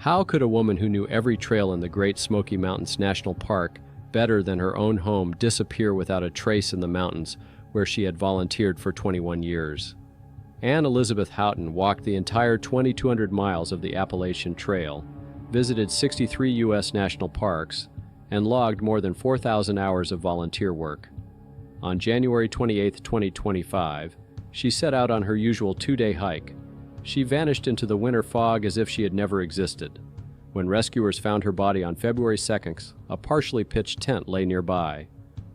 How could a woman who knew every trail in the Great Smoky Mountains National Park better than her own home disappear without a trace in the mountains where she had volunteered for 21 years? Anne Elizabeth Houghton walked the entire 2,200 miles of the Appalachian Trail, visited 63 U.S. national parks, and logged more than 4,000 hours of volunteer work. On January 28, 2025, she set out on her usual two-day hike. She vanished into the winter fog as if she had never existed. When rescuers found her body on February 2nd, a partially pitched tent lay nearby.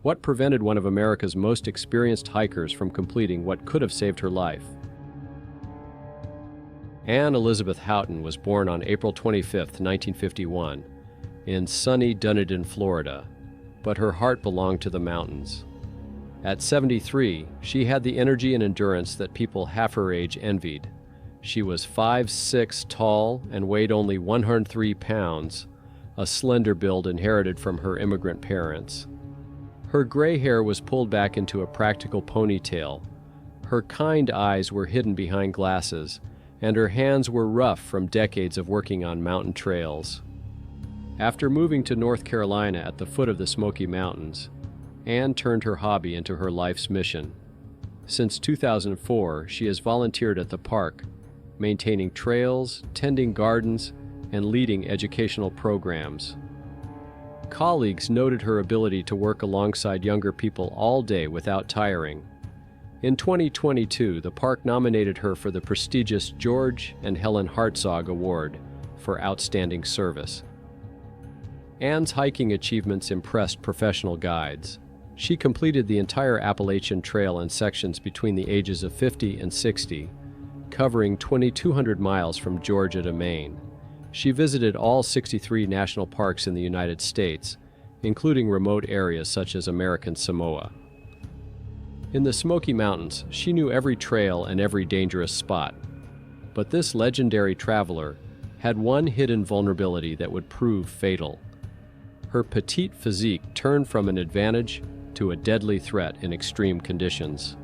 What prevented one of America's most experienced hikers from completing what could have saved her life? Anne Elizabeth Houghton was born on April 25, 1951, in sunny Dunedin, Florida, but her heart belonged to the mountains. At 73, she had the energy and endurance that people half her age envied. She was 5'6" tall and weighed only 103 pounds, a slender build inherited from her immigrant parents. Her gray hair was pulled back into a practical ponytail. Her kind eyes were hidden behind glasses, and her hands were rough from decades of working on mountain trails. After moving to North Carolina at the foot of the Smoky Mountains, Anne turned her hobby into her life's mission. Since 2004, she has volunteered at the park, maintaining trails, tending gardens, and leading educational programs. Colleagues noted her ability to work alongside younger people all day without tiring. In 2022, the park nominated her for the prestigious George and Helen Hartzog Award for Outstanding Service. Anne's hiking achievements impressed professional guides. She completed the entire Appalachian Trail in sections between the ages of 50 and 60, covering 2,200 miles from Georgia to Maine. She visited all 63 national parks in the United States, including remote areas such as American Samoa. In the Smoky Mountains, she knew every trail and every dangerous spot. But this legendary traveler had one hidden vulnerability that would prove fatal. Her petite physique turned from an advantage to a deadly threat in extreme conditions.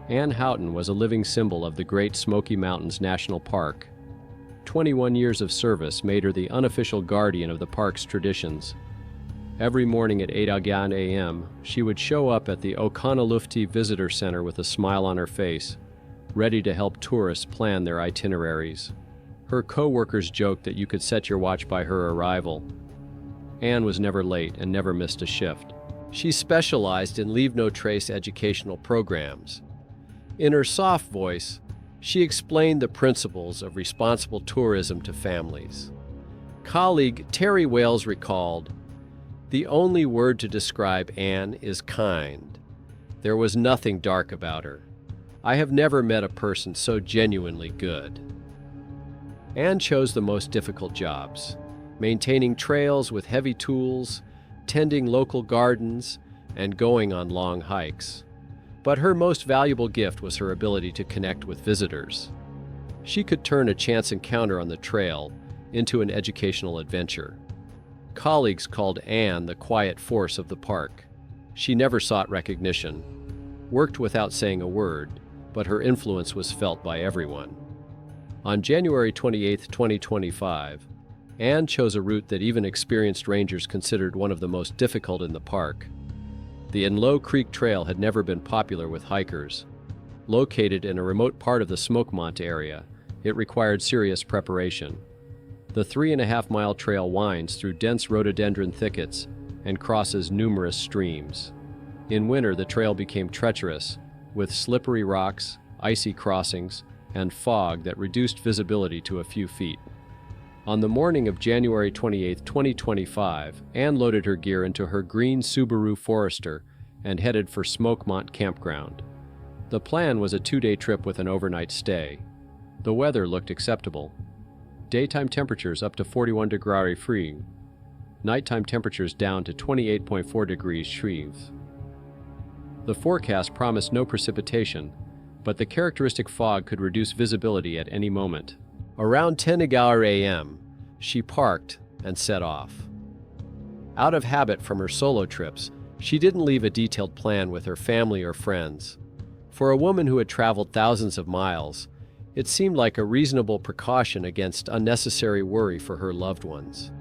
Anne Houghton was a living symbol of the Great Smoky Mountains National Park. 21 years of service made her the unofficial guardian of the park's traditions. Every morning at 8 a.m., she would show up at the Okonalufti Visitor Center with a smile on her face, ready to help tourists plan their itineraries. Her co-workers joked that you could set your watch by her arrival. Anne was never late and never missed a shift. She specialized in leave-no-trace educational programs. In her soft voice, she explained the principles of responsible tourism to families. Colleague Terry Wales recalled, "The only word to describe Anne is kind. There was nothing dark about her. I have never met a person so genuinely good." Anne chose the most difficult jobs, maintaining trails with heavy tools, tending local gardens, and going on long hikes. But her most valuable gift was her ability to connect with visitors. She could turn a chance encounter on the trail into an educational adventure. Colleagues called Anne the quiet force of the park. She never sought recognition, worked without saying a word, but her influence was felt by everyone. On January 28, 2025, Anne chose a route that even experienced rangers considered one of the most difficult in the park. The Enloe Creek Trail had never been popular with hikers. Located in a remote part of the Smokemont area, it required serious preparation. The 3.5-mile trail winds through dense rhododendron thickets and crosses numerous streams. In winter, the trail became treacherous, with slippery rocks, icy crossings, and fog that reduced visibility to a few feet. On the morning of January 28, 2025, Anne loaded her gear into her green Subaru Forester and headed for Smokemont Campground. The plan was a 2-day trip with an overnight stay. The weather looked acceptable. Daytime temperatures up to 41 degrees free. Nighttime temperatures down to 28.4 degrees Celsius. The forecast promised no precipitation, but the characteristic fog could reduce visibility at any moment. Around 10 a.m., she parked and set off. Out of habit from her solo trips, she didn't leave a detailed plan with her family or friends. For a woman who had traveled thousands of miles, It seemed like a reasonable precaution against unnecessary worry for her loved ones.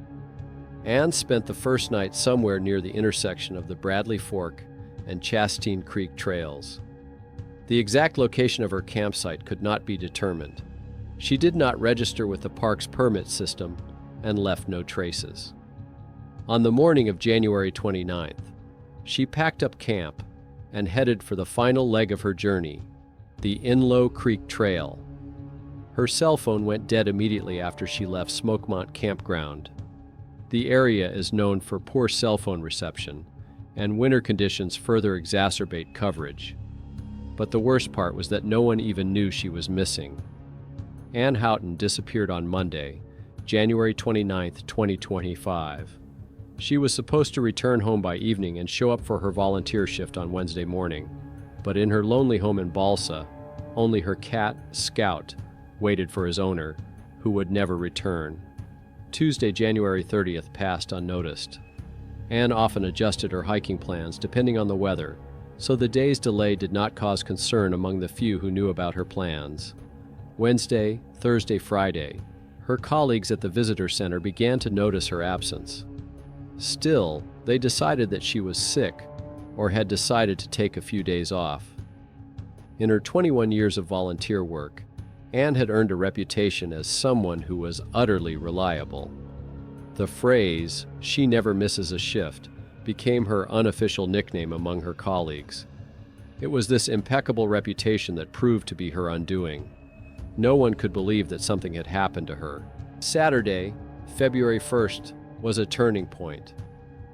Anne spent the first night somewhere near the intersection of the Bradley Fork and Chastine Creek trails. The exact location of her campsite could not be determined. She did not register with the park's permit system and left no traces. On the morning of January 29th, she packed up camp and headed for the final leg of her journey, the Inlow Creek Trail. Her cell phone went dead immediately after she left Smokemont Campground. The area is known for poor cell phone reception, and winter conditions further exacerbate coverage. But the worst part was that no one even knew she was missing. Anne Hton disappeared on Monday, January 29, 2025. She was supposed to return home by evening and show up for her volunteer shift on Wednesday morning, but in her lonely home in Balsa, only her cat, Scout, waited for his owner, who would never return. Tuesday, January 30th passed unnoticed. Anne often adjusted her hiking plans depending on the weather, so the day's delay did not cause concern among the few who knew about her plans. Wednesday, Thursday, Friday, her colleagues at the visitor center began to notice her absence. Still, they decided that she was sick or had decided to take a few days off. In her 21 years of volunteer work, Anne had earned a reputation as someone who was utterly reliable. The phrase, "she never misses a shift," became her unofficial nickname among her colleagues. It was this impeccable reputation that proved to be her undoing. No one could believe that something had happened to her. Saturday, February 1st, was a turning point.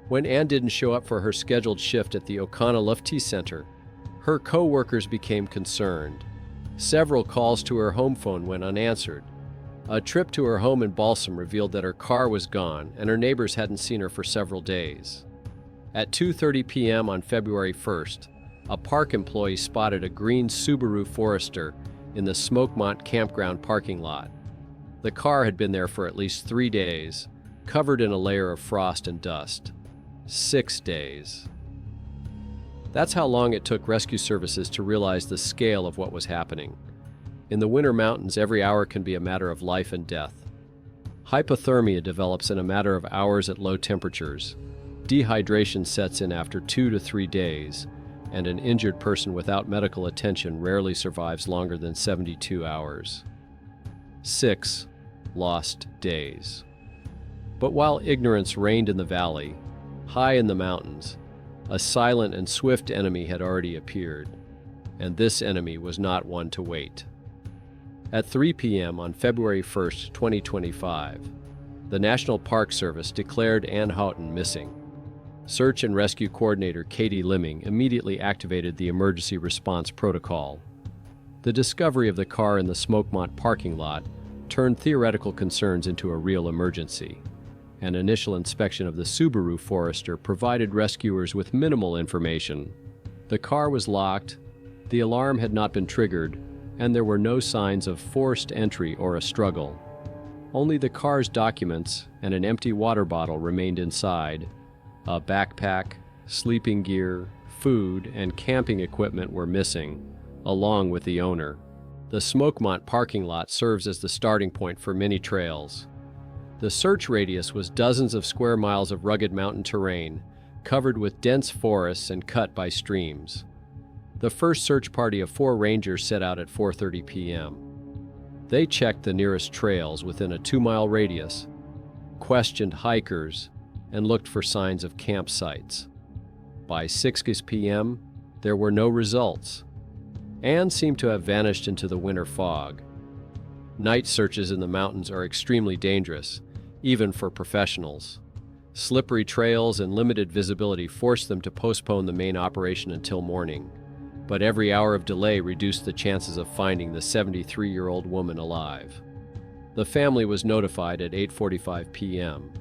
When Anne didn't show up for her scheduled shift at the Oconaluftee Center, her co-workers became concerned. Several calls to her home phone went unanswered. A trip to her home in Balsam revealed that her car was gone and her neighbors hadn't seen her for several days. At 2:30 p.m. on February 1st, a park employee spotted a green Subaru Forester in the Smokemont Campground parking lot. The car had been there for at least 3 days, covered in a layer of frost and dust. 6 days. That's how long it took rescue services to realize the scale of what was happening. In the winter mountains, every hour can be a matter of life and death. Hypothermia develops in a matter of hours at low temperatures. Dehydration sets in after 2 to 3 days, and an injured person without medical attention rarely survives longer than 72 hours. 6 lost days. But while ignorance reigned in the valley, high in the mountains, a silent and swift enemy had already appeared, and this enemy was not one to wait. At 3 p.m. on February 1st, 2025, the National Park Service declared Anne Hton missing. Search and Rescue Coordinator Katie Limming immediately activated the emergency response protocol. The discovery of the car in the Smokemont parking lot turned theoretical concerns into a real emergency. An initial inspection of the Subaru Forester provided rescuers with minimal information. The car was locked, the alarm had not been triggered, and there were no signs of forced entry or a struggle. Only the car's documents and an empty water bottle remained inside. A backpack, sleeping gear, food, and camping equipment were missing, along with the owner. The Smokemont parking lot serves as the starting point for many trails. The search radius was dozens of square miles of rugged mountain terrain, covered with dense forests and cut by streams. The first search party of 4 rangers set out at 4:30 p.m. They checked the nearest trails within a 2-mile radius, questioned hikers, and looked for signs of campsites. By 6 p.m., there were no results. Anne seemed to have vanished into the winter fog. Night searches in the mountains are extremely dangerous, even for professionals. Slippery trails and limited visibility forced them to postpone the main operation until morning, but every hour of delay reduced the chances of finding the 73-year-old woman alive. The family was notified at 8:45 p.m.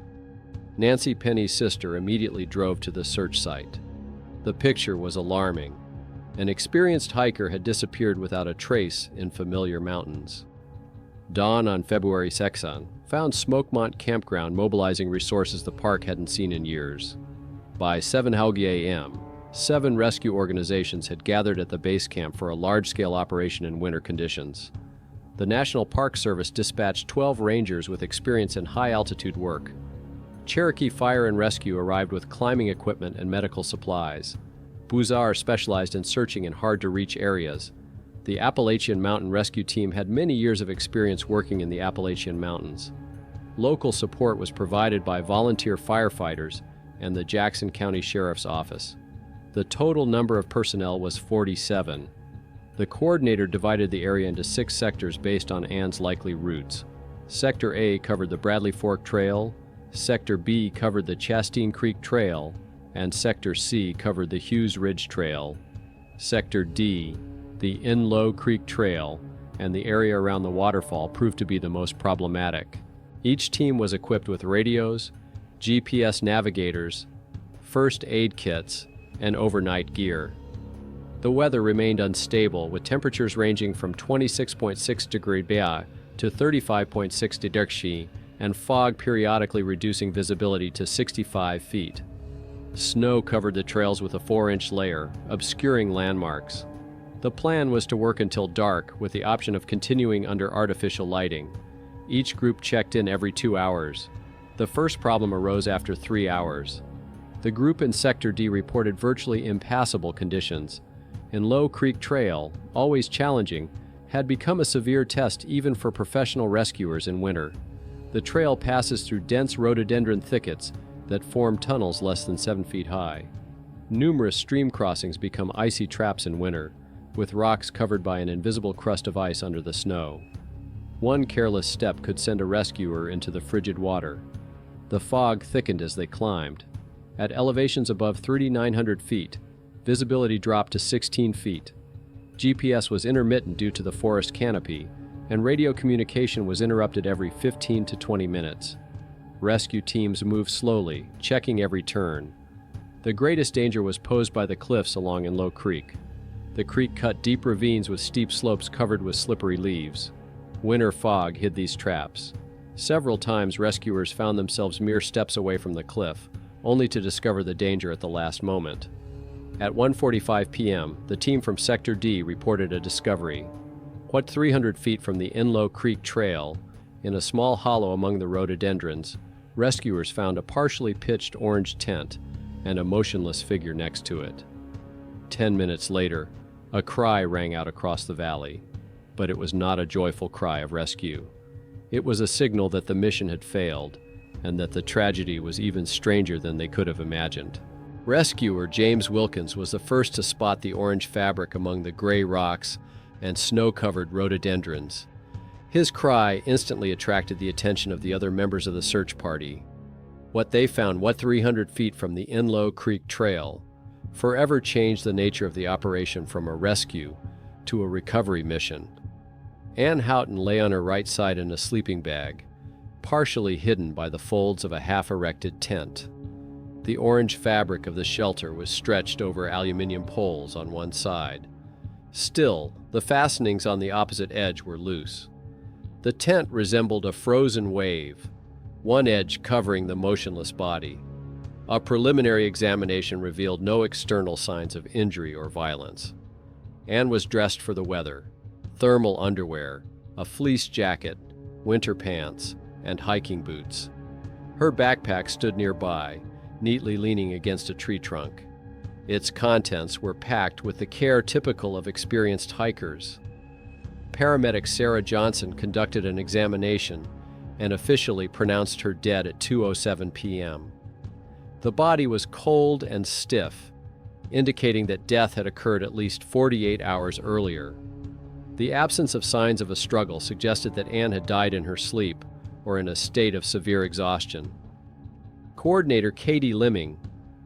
Nancy Penny's sister immediately drove to the search site. The picture was alarming. An experienced hiker had disappeared without a trace in familiar mountains. Dawn on February 2nd found Smokemont Campground mobilizing resources the park hadn't seen in years. By 7:00 a.m., 7 rescue organizations had gathered at the base camp for a large-scale operation in winter conditions. The National Park Service dispatched 12 rangers with experience in high-altitude work. Cherokee Fire and Rescue arrived with climbing equipment and medical supplies. Buzar specialized in searching in hard-to-reach areas. The Appalachian Mountain Rescue Team had many years of experience working in the Appalachian Mountains. Local support was provided by volunteer firefighters and the Jackson County Sheriff's Office. The total number of personnel was 47. The coordinator divided the area into 6 sectors based on Anne's likely routes. Sector A covered the Bradley Fork Trail, Sector B covered the Chastain Creek Trail, and Sector C covered the Hughes Ridge Trail. Sector D, the Inlow Creek Trail, and the area around the waterfall proved to be the most problematic. Each team was equipped with radios, GPS navigators, first aid kits, and overnight gear. The weather remained unstable, with temperatures ranging from 26.6 degrees Ba to 35.6 degrees, and fog periodically reducing visibility to 65 feet. Snow covered the trails with a 4-inch layer, obscuring landmarks. The plan was to work until dark, with the option of continuing under artificial lighting. Each group checked in every 2 hours. The first problem arose after 3 hours. The group in Sector D reported virtually impassable conditions. Inlow Creek Trail, always challenging, had become a severe test even for professional rescuers in winter. The trail passes through dense rhododendron thickets that form tunnels less than 7 feet high. Numerous stream crossings become icy traps in winter, with rocks covered by an invisible crust of ice under the snow. One careless step could send a rescuer into the frigid water. The fog thickened as they climbed. At elevations above 3,900 feet, visibility dropped to 16 feet. GPS was intermittent due to the forest canopy, and radio communication was interrupted every 15 to 20 minutes. Rescue teams moved slowly, checking every turn. The greatest danger was posed by the cliffs along Inlow Creek. The creek cut deep ravines with steep slopes covered with slippery leaves. Winter fog hid these traps. Several times rescuers found themselves mere steps away from the cliff, only to discover the danger at the last moment. At 1:45 p.m., the team from Sector D reported a discovery. What 300 feet from the Inlow Creek Trail, in a small hollow among the rhododendrons, rescuers found a partially pitched orange tent and a motionless figure next to it. 10 minutes later, a cry rang out across the valley, but it was not a joyful cry of rescue. It was a signal that the mission had failed, and that the tragedy was even stranger than they could have imagined. Rescuer James Wilkins was the first to spot the orange fabric among the gray rocks and snow-covered rhododendrons. His cry instantly attracted the attention of the other members of the search party. What they found 300 feet from the Inlow Creek Trail forever changed the nature of the operation from a rescue to a recovery mission. Anne Hton lay on her right side in a sleeping bag, partially hidden by the folds of a half-erected tent. The orange fabric of the shelter was stretched over aluminum poles on one side. Still, the fastenings on the opposite edge were loose. The tent resembled a frozen wave, one edge covering the motionless body. A preliminary examination revealed no external signs of injury or violence. Anne was dressed for the weather: thermal underwear, a fleece jacket, winter pants, and hiking boots. Her backpack stood nearby, neatly leaning against a tree trunk. Its contents were packed with the care typical of experienced hikers. Paramedic Sarah Johnson conducted an examination and officially pronounced her dead at 2:07 p.m. The body was cold and stiff, indicating that death had occurred at least 48 hours earlier. The absence of signs of a struggle suggested that Anne had died in her sleep or in a state of severe exhaustion. Coordinator Katie Limming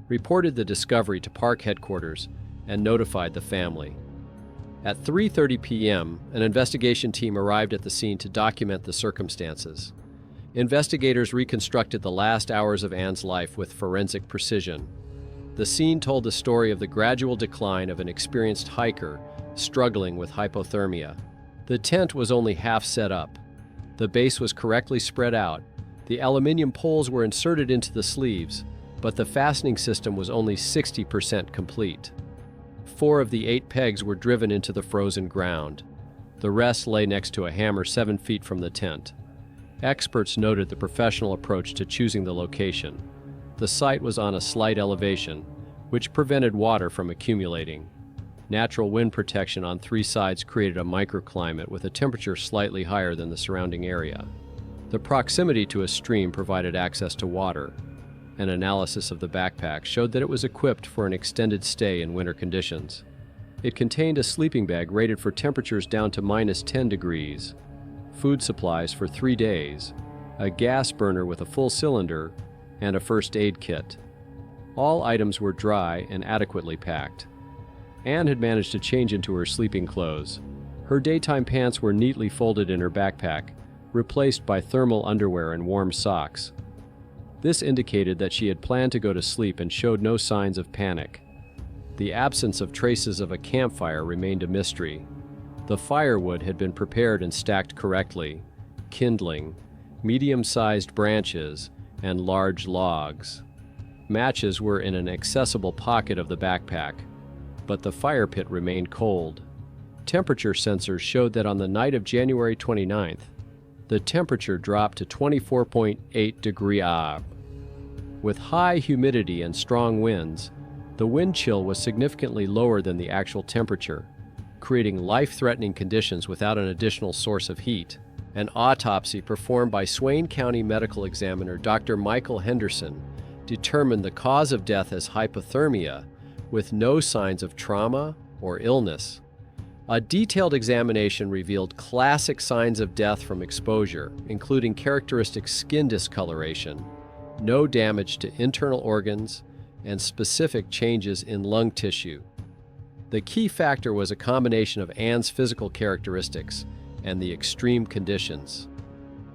reported the discovery to park headquarters and notified the family. At 3:30 p.m., an investigation team arrived at the scene to document the circumstances. Investigators reconstructed the last hours of Anne's life with forensic precision. The scene told the story of the gradual decline of an experienced hiker struggling with hypothermia. The tent was only half set up. The base was correctly spread out. The aluminum poles were inserted into the sleeves, but the fastening system was only 60% complete. 4 of the 8 pegs were driven into the frozen ground. The rest lay next to a hammer 7 feet from the tent. Experts noted the professional approach to choosing the location. The site was on a slight elevation, which prevented water from accumulating. Natural wind protection on 3 sides created a microclimate with a temperature slightly higher than the surrounding area. The proximity to a stream provided access to water. An analysis of the backpack showed that it was equipped for an extended stay in winter conditions. It contained a sleeping bag rated for temperatures down to -10 degrees, food supplies for 3 days, a gas burner with a full cylinder, and a first aid kit. All items were dry and adequately packed. Anne had managed to change into her sleeping clothes. Her daytime pants were neatly folded in her backpack, replaced by thermal underwear and warm socks. This indicated that she had planned to go to sleep and showed no signs of panic. The absence of traces of a campfire remained a mystery. The firewood had been prepared and stacked correctly: kindling, medium-sized branches, and large logs. Matches were in an accessible pocket of the backpack, but the fire pit remained cold. Temperature sensors showed that on the night of January 29th, the temperature dropped to 24.8 degrees. With high humidity and strong winds, the wind chill was significantly lower than the actual temperature, creating life-threatening conditions without an additional source of heat. An autopsy performed by Swain County Medical Examiner Dr. Michael Henderson determined the cause of death as hypothermia, with no signs of trauma or illness. A detailed examination revealed classic signs of death from exposure, including characteristic skin discoloration, no damage to internal organs, and specific changes in lung tissue. The key factor was a combination of Anne's physical characteristics and the extreme conditions.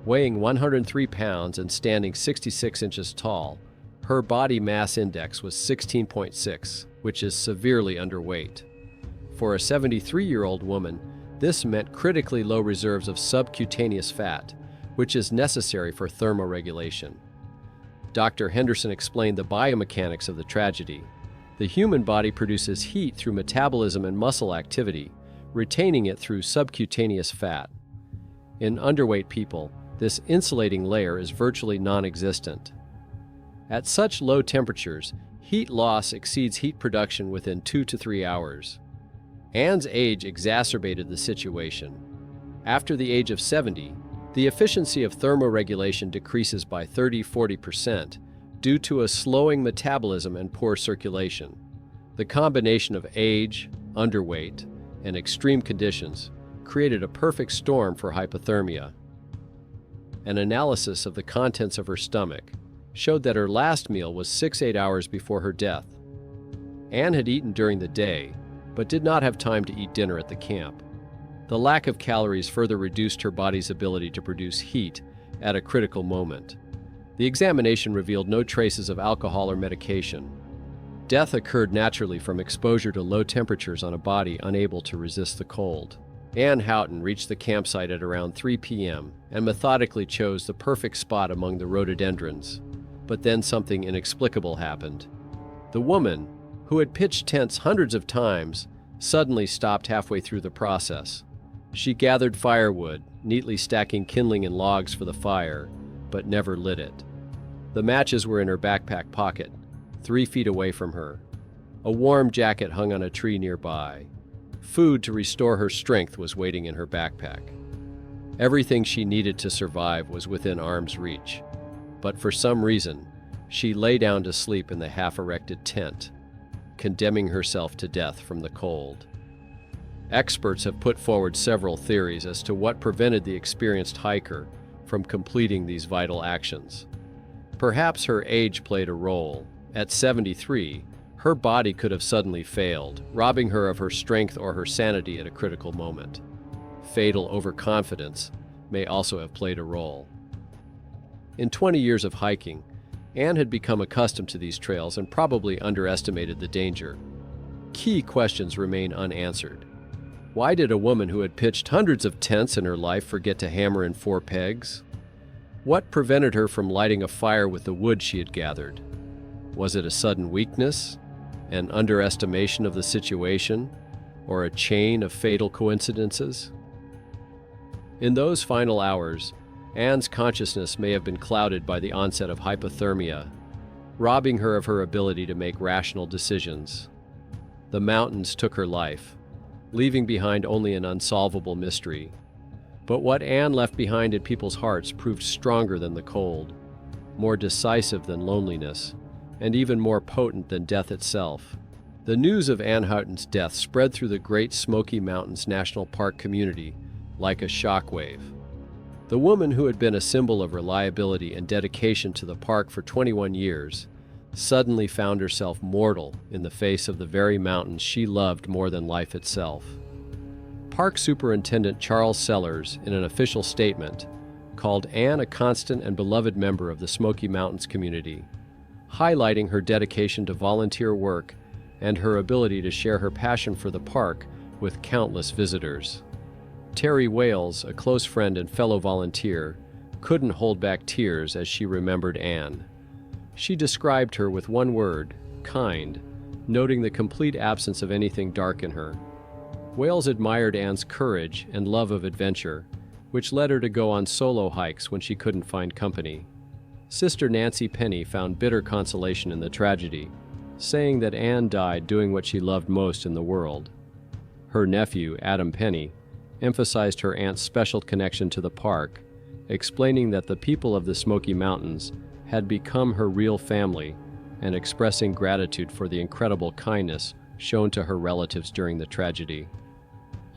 Weighing 103 pounds and standing 66 inches tall, her body mass index was 16.6, which is severely underweight. For a 73-year-old woman, this meant critically low reserves of subcutaneous fat, which is necessary for thermoregulation. Dr. Henderson explained the biomechanics of the tragedy. The human body produces heat through metabolism and muscle activity, retaining it through subcutaneous fat. In underweight people, this insulating layer is virtually non-existent. At such low temperatures, heat loss exceeds heat production within 2 to 3 hours. Anne's age exacerbated the situation. After the age of 70, the efficiency of thermoregulation decreases by 30–40% due to a slowing metabolism and poor circulation. The combination of age, underweight, and extreme conditions created a perfect storm for hypothermia. An analysis of the contents of her stomach showed that her last meal was 6–8 hours before her death. Anne had eaten during the day, but did not have time to eat dinner at the camp. The lack of calories further reduced her body's ability to produce heat at a critical moment. The examination revealed no traces of alcohol or medication. Death occurred naturally from exposure to low temperatures on a body unable to resist the cold. Anne Hton reached the campsite at around 3 p.m. and methodically chose the perfect spot among the rhododendrons. But then something inexplicable happened. The woman, who had pitched tents hundreds of times, suddenly stopped halfway through the process. She gathered firewood, neatly stacking kindling and logs for the fire, but never lit it. The matches were in her backpack pocket, 3 feet away from her. A warm jacket hung on a tree nearby. Food to restore her strength was waiting in her backpack. Everything she needed to survive was within arm's reach. But for some reason, she lay down to sleep in the half-erected tent, condemning herself to death from the cold. Experts have put forward several theories as to what prevented the experienced hiker from completing these vital actions. Perhaps her age played a role. At 73, her body could have suddenly failed, robbing her of her strength or her sanity at a critical moment. Fatal overconfidence may also have played a role. In 20 years of hiking, Anne had become accustomed to these trails and probably underestimated the danger. Key questions remain unanswered. Why did a woman who had pitched hundreds of tents in her life forget to hammer in 4 pegs? What prevented her from lighting a fire with the wood she had gathered? Was it a sudden weakness, an underestimation of the situation, or a chain of fatal coincidences? In those final hours, Anne's consciousness may have been clouded by the onset of hypothermia, robbing her of her ability to make rational decisions. The mountains took her life, leaving behind only an unsolvable mystery. But what Anne left behind in people's hearts proved stronger than the cold, more decisive than loneliness, and even more potent than death itself. The news of Anne Hton's death spread through the Great Smoky Mountains National Park community like a shockwave. The woman who had been a symbol of reliability and dedication to the park for 21 years suddenly found herself mortal in the face of the very mountains she loved more than life itself. Park Superintendent Charles Sellers, in an official statement, called Anne a constant and beloved member of the Smoky Mountains community, highlighting her dedication to volunteer work and her ability to share her passion for the park with countless visitors. Terry Wales, a close friend and fellow volunteer, couldn't hold back tears as she remembered Anne. She described her with one word, kind, noting the complete absence of anything dark in her. Wales admired Anne's courage and love of adventure, which led her to go on solo hikes when she couldn't find company. Sister Nancy Penny found bitter consolation in the tragedy, saying that Anne died doing what she loved most in the world. Her nephew, Adam Penny, emphasized her aunt's special connection to the park, explaining that the people of the Smoky Mountains had become her real family and expressing gratitude for the incredible kindness shown to her relatives during the tragedy.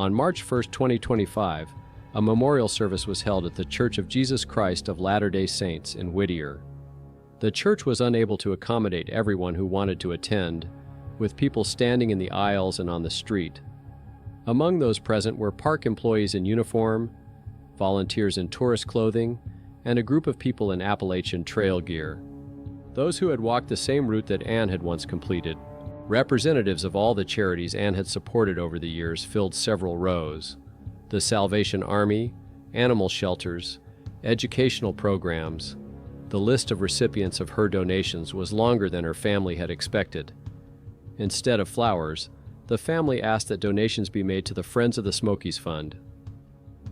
On March 1, 2025, a memorial service was held at the Church of Jesus Christ of Latter-day Saints in Whittier. The church was unable to accommodate everyone who wanted to attend, with people standing in the aisles and on the street. Among those present were park employees in uniform, volunteers in tourist clothing, and a group of people in Appalachian trail gear. Those who had walked the same route that Anne had once completed. Representatives of all the charities Anne had supported over the years filled several rows. The Salvation Army, animal shelters, educational programs. The list of recipients of her donations was longer than her family had expected. Instead of flowers, the family asked that donations be made to the Friends of the Smokies Fund.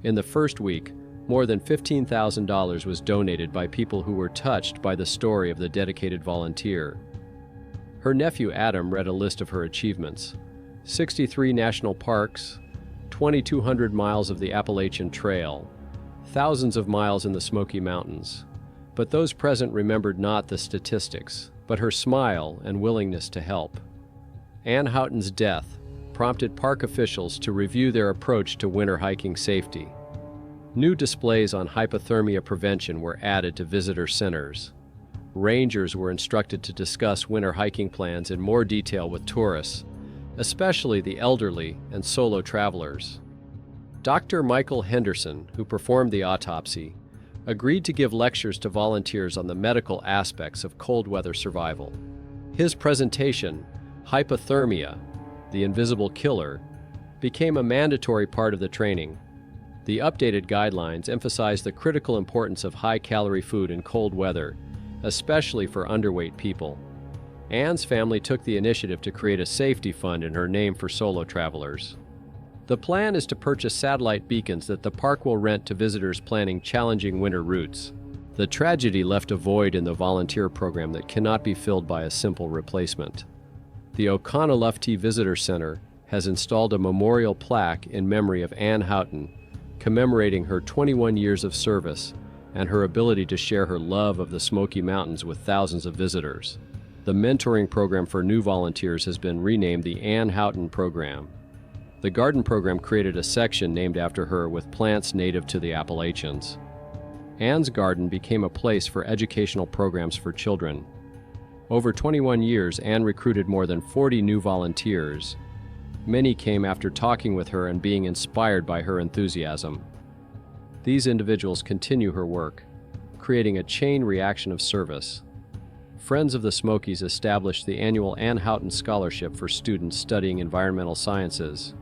In the first week, more than $15,000 was donated by people who were touched by the story of the dedicated volunteer. Her nephew Adam read a list of her achievements: 63 national parks, 2,200 miles of the Appalachian Trail, thousands of miles in the Smoky Mountains. But those present remembered not the statistics, but her smile and willingness to help. Anne Hton's death prompted park officials to review their approach to winter hiking safety. New displays on hypothermia prevention were added to visitor centers. Rangers were instructed to discuss winter hiking plans in more detail with tourists, especially the elderly and solo travelers. Dr. Michael Henderson, who performed the autopsy, agreed to give lectures to volunteers on the medical aspects of cold weather survival. His presentation, Hypothermia, the Invisible Killer, became a mandatory part of the training. The updated guidelines emphasized the critical importance of high-calorie food in cold weather, especially for underweight people. Anne's family took the initiative to create a safety fund in her name for solo travelers. The plan is to purchase satellite beacons that the park will rent to visitors planning challenging winter routes. The tragedy left a void in the volunteer program that cannot be filled by a simple replacement. The Oconaluftee Visitor Center has installed a memorial plaque in memory of Anne Hton, commemorating her 21 years of service and her ability to share her love of the Smoky Mountains with thousands of visitors. The mentoring program for new volunteers has been renamed the Anne Hton Program. The garden program created a section named after her with plants native to the Appalachians. Anne's garden became a place for educational programs for children. Over 21 years, Anne recruited more than 40 new volunteers. Many came after talking with her and being inspired by her enthusiasm. These individuals continue her work, creating a chain reaction of service. Friends of the Smokies established the annual Anne Hton Scholarship for students studying environmental sciences.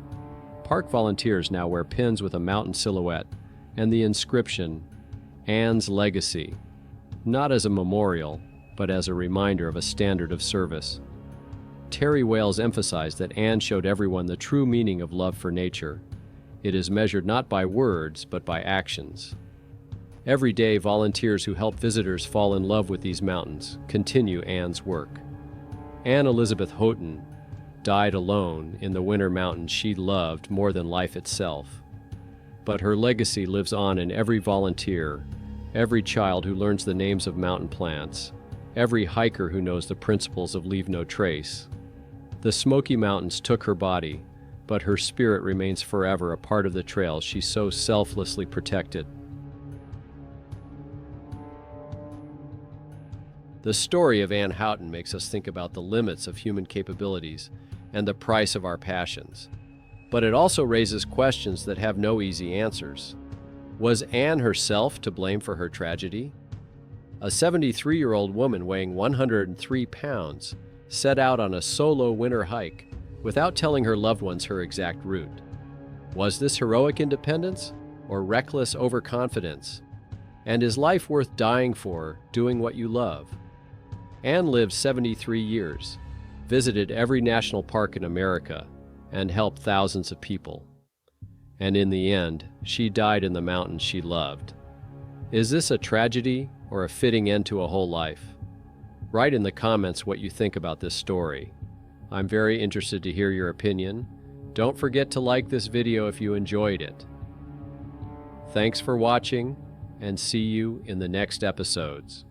Park volunteers now wear pins with a mountain silhouette and the inscription, Anne's Legacy, not as a memorial, but as a reminder of a standard of service. Terry Wales emphasized that Anne showed everyone the true meaning of love for nature. It is measured not by words, but by actions. Every day, volunteers who help visitors fall in love with these mountains continue Anne's work. Anne Elizabeth Hton died alone in the winter mountains she loved more than life itself. But her legacy lives on in every volunteer, every child who learns the names of mountain plants, every hiker who knows the principles of leave no trace. The Smoky Mountains took her body, but her spirit remains forever a part of the trail she so selflessly protected. The story of Anne Hton makes us think about the limits of human capabilities and the price of our passions. But it also raises questions that have no easy answers. Was Anne herself to blame for her tragedy? A 73-year-old woman weighing 103 pounds set out on a solo winter hike without telling her loved ones her exact route. Was this heroic independence or reckless overconfidence? And is life worth dying for, doing what you love? Anne lived 73 years, visited every national park in America, and helped thousands of people. And in the end, she died in the mountains she loved. Is this a tragedy or a fitting end to a whole life? Write in the comments what you think about this story. I'm very interested to hear your opinion. Don't forget to like this video if you enjoyed it. Thanks for watching, and see you in the next episodes.